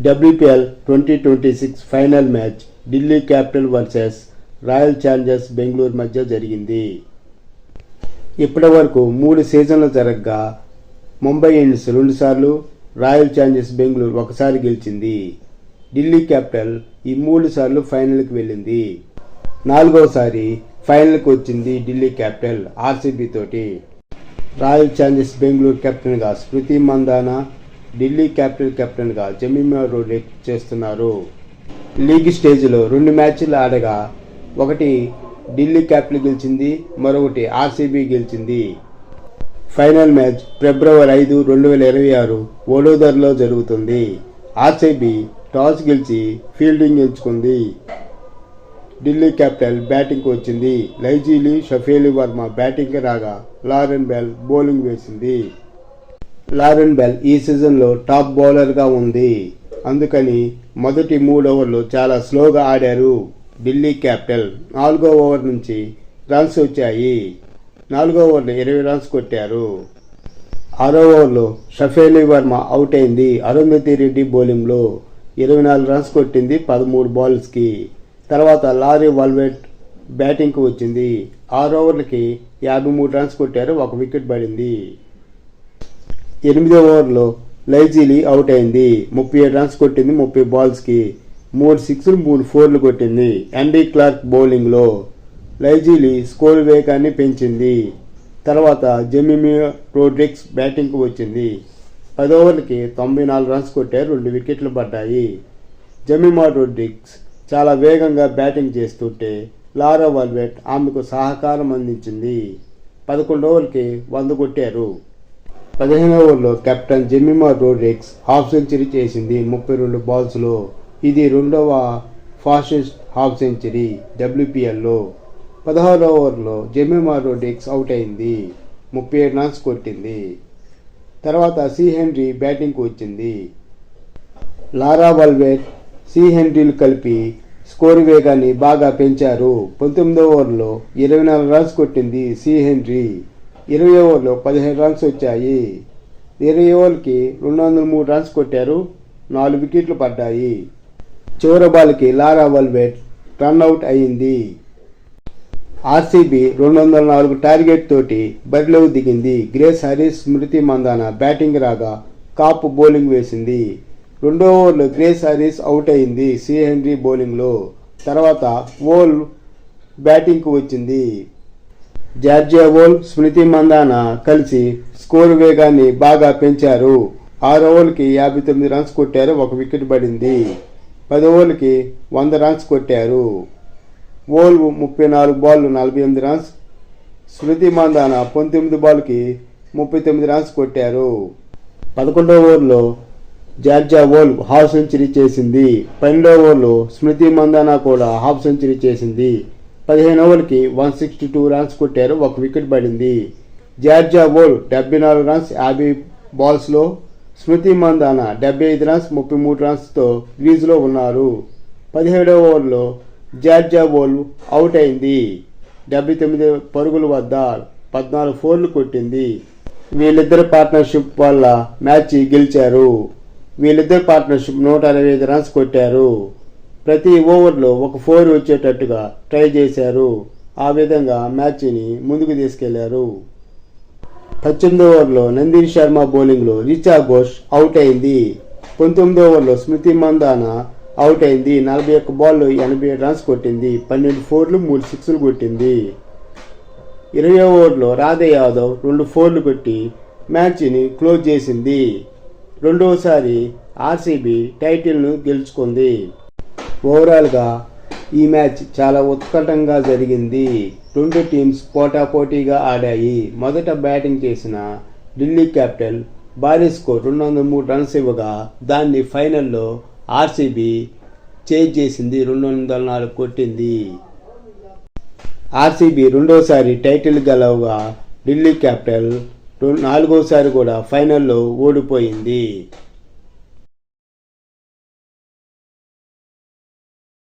WPL 2026 final match Delhi capital versus royal Challengers Bengaluru మధ్య జరిగింది. ఇప్పటి వరకు 3 సీజన్లు జరగగా ముంబై ఇండియన్స్ 2 సార్లు, రాయల్ ఛాలెంజర్స్ బెంగళూరు ఒకసారి గెలిచింది. ఢిల్లీ క్యాపిటల్ ఈ 3 సార్లు ఫైనల్కి వెళ్ళింది. 4వసారి ఫైనల్కి వచ్చింది ఢిల్లీ క్యాపిటల్ ఆర్సీబీ తోటి. రాయల్ ఛాలెంజర్స్ బెంగళూరు కెప్టెన్గా స్మృతి మందానా, ఢిల్లీ క్యాపిటల్ కెప్టెన్గా జమీమా రోడ్రిగ్స్ చేస్తున్నారు. లీగ్ స్టేజ్లో 2 మ్యాచ్లు ఆడగా ఒకటి ఢిల్లీ క్యాపిటల్ గెలిచింది, మరొకటి ఆర్సీబీ గెలిచింది. ఫైనల్ మ్యాచ్ ఫిబ్రవరి 5, 2026 వడోదరలో జరుగుతుంది. ఆర్సీబీ టాస్ గెలిచి ఫీల్డింగ్ ఎంచుకుంది. ఢిల్లీ క్యాపిటల్ బ్యాటింగ్కి వచ్చింది. లైజీలి షఫేలి వర్మ బ్యాటింగ్కి రాగా లారెన్ బెల్ బౌలింగ్ వేసింది. లారెన్ బెల్ ఈ సీజన్లో టాప్ బౌలర్గా ఉంది. అందుకని మొదటి 3 ఓవర్లు చాలా స్లోగా ఆడారు ఢిల్లీ క్యాపిటల్. 4వ ఓవర్ నుంచి రన్స్ వచ్చాయి. 4వ ఓవర్లో 20 రన్స్ కొట్టారు. 6వ ఓవర్లో షఫేలి వర్మ అవుట్ అయింది. అరుంధతి రెడ్డి బౌలింగ్లో 24 రన్స్ కొట్టింది 13 బాల్స్కి. తర్వాత లారీ వాల్వెట్ బ్యాటింగ్కి వచ్చింది. 6 ఓవర్లకి 53 రన్స్ కొట్టారు, 1 వికెట్ పడింది. 8వ ఓవర్లో లైజీలి అవుట్ అయింది. 37 రన్స్ కొట్టింది 30 బాల్స్కి. 3 సిక్స్లు 3 ఫోర్లు కొట్టింది. అండీ క్లార్క్ బౌలింగ్లో లైజీలి స్కోర్ వేగాన్ని పెంచింది. తర్వాత జమీమా రోడ్రిగ్స్ బ్యాటింగ్కి వచ్చింది. 10 ఓవర్లకి 94 రన్స్ కొట్టారు, 2 వికెట్లు పడ్డాయి. జమీమా రోడ్రిగ్స్ చాలా వేగంగా బ్యాటింగ్ చేస్తుంటే లారా వాల్వెట్ ఆమెకు సహకారం అందించింది. 11 ఓవర్లకి 100 కొట్టారు. 15వ ఓవర్లో captain Jemimah Rodrigues half century చేసింది 32 బాల్స్లో. ఇది 2వ ఫాస్టెస్ట్ హాఫ్ సెంచరీ WPLలో. 16వ ఓవర్లో జమీమా రోడ్రిగ్స్ అవుట్ అయింది. 37 రన్స్ కొట్టింది. తర్వాత సి హెన్రీ బ్యాటింగ్కి వచ్చింది. లారా వాల్వెట్, సి హెన్రీలు కలిపి స్కోర్ వేగాన్ని బాగా పెంచారు. 19వ ఓవర్లో 24 రన్స్ కొట్టింది సి హెన్రీ. 20వ ఓవర్లో 15 రన్స్ వచ్చాయి. 20 ఓవర్లకి 203 రన్స్ కొట్టారు, 4 వికెట్లు పడ్డాయి. చివరి బాల్కి లారా వాల్వెట్ రన్అవుట్ అయింది. ఆర్సీబీ 204 టార్గెట్ తోటి బరిలోకి దిగింది. గ్రేస్ హారిస్, స్మృతి మందానా బ్యాటింగ్ రాగా కాప్ బౌలింగ్ వేసింది. 2వ ఓవర్లో గ్రేస్ హారిస్ అవుట్ అయింది సి హెన్రీ బౌలింగ్లో. తర్వాత వోల్ బ్యాటింగ్కి వచ్చింది. జార్జియా వోల్, స్మృతి మందానా కలిసి స్కోర్ వేగాన్ని బాగా పెంచారు. 6 ఓవర్లకి 59 రన్స్ కొట్టారు, 1 వికెట్ పడింది. 10 ఓవర్లకి 100 రన్స్ కొట్టారు. వోల్ 34 బాల్ 48 రన్స్, స్మృతి మందానా 19 బాల్కి 39 రన్స్ కొట్టారు. 11వ ఓవర్లో జార్జియా వోల్ హాఫ్ సెంచరీ చేసింది. 12వ ఓవర్లో స్మృతి మందానా కూడా హాఫ్ సెంచరీ చేసింది. 15 ఓవర్లకి 162 రన్స్ కొట్టారు, 1 వికెట్ పడింది. జార్జియా వోల్ 74 రన్స్ 50 బాల్స్లో, స్మృతి మందానా 75 రన్స్ 33 రన్స్తో క్రీజ్లో ఉన్నారు. 17వ ఓవర్లో జార్జియా వోల్ అవుట్ అయింది. 79 పరుగుల వద్ద 14 ఫోర్లు కొట్టింది. వీళ్ళిద్దరి పార్ట్నర్షిప్ వల్ల మ్యాచ్ గెలిచారు. వీళ్ళిద్దరి పార్ట్నర్షిప్ 165 రన్స్ కొట్టారు. ప్రతి ఓవర్లో 1 4 వచ్చేటట్టుగా ట్రై చేశారు. ఆ విధంగా మ్యాచ్ని ముందుకు తీసుకెళ్లారు. 18వ ఓవర్లో నందిని శర్మ బౌలింగ్లో రిచా ఘోష్ అవుట్ అయింది. 19వ ఓవర్లో స్మృతి మందానా అవుట్ అయింది. 41 బాల్లో 87 రన్స్ కొట్టింది. 12 ఫోర్లు 3 సిక్స్లు కొట్టింది. 20వ ఓవర్లో రాధే యాదవ్ 2 ఫోర్లు కొట్టి మ్యాచ్ని క్లోజ్ చేసింది. 2వసారి ఆర్సీబీ టైటిల్ను గెలుచుకుంది. ఓవరాల్గా ఈ మ్యాచ్ చాలా ఉత్కంఠంగా జరిగింది. 2 టీమ్స్ పోటాపోటీగా ఆడాయి. మొదట బ్యాటింగ్ చేసిన ఢిల్లీ క్యాపిటల్ భారీ స్కోర్ 203 రన్స్ ఇవ్వగా దాన్ని ఫైనల్లో ఆర్సీబీ చేజ్ చేసింది, 204 కొట్టింది. ఆర్సీబీ 2వసారి టైటిల్ గెలవగా ఢిల్లీ క్యాపిటల్ 4వసారి కూడా ఫైనల్లో ఓడిపోయింది.